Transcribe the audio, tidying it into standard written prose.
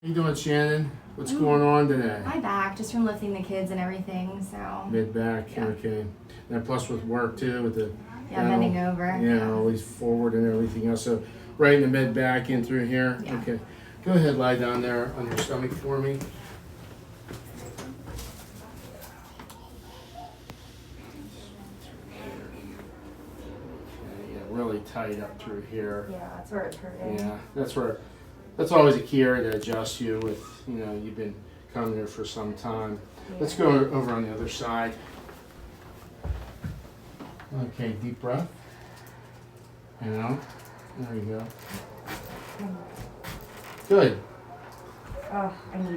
How you doing, Shannon? What's going on today? My back, just from lifting the kids and everything, so. Mid-back, Yeah. okay. And plus with work too, with the bending over. Yeah, always forward and everything else. So right in the mid-back in through here? Yeah. Okay. Go ahead, lie down there on your stomach for me. Okay, yeah, really tight up through here. Yeah, that's where it's hurting. Yeah, that's always a key area to adjust you with, you've been coming here for some time. Yeah. Let's go over on the other side. Okay, deep breath. And out. There you go. Good. Oh, I need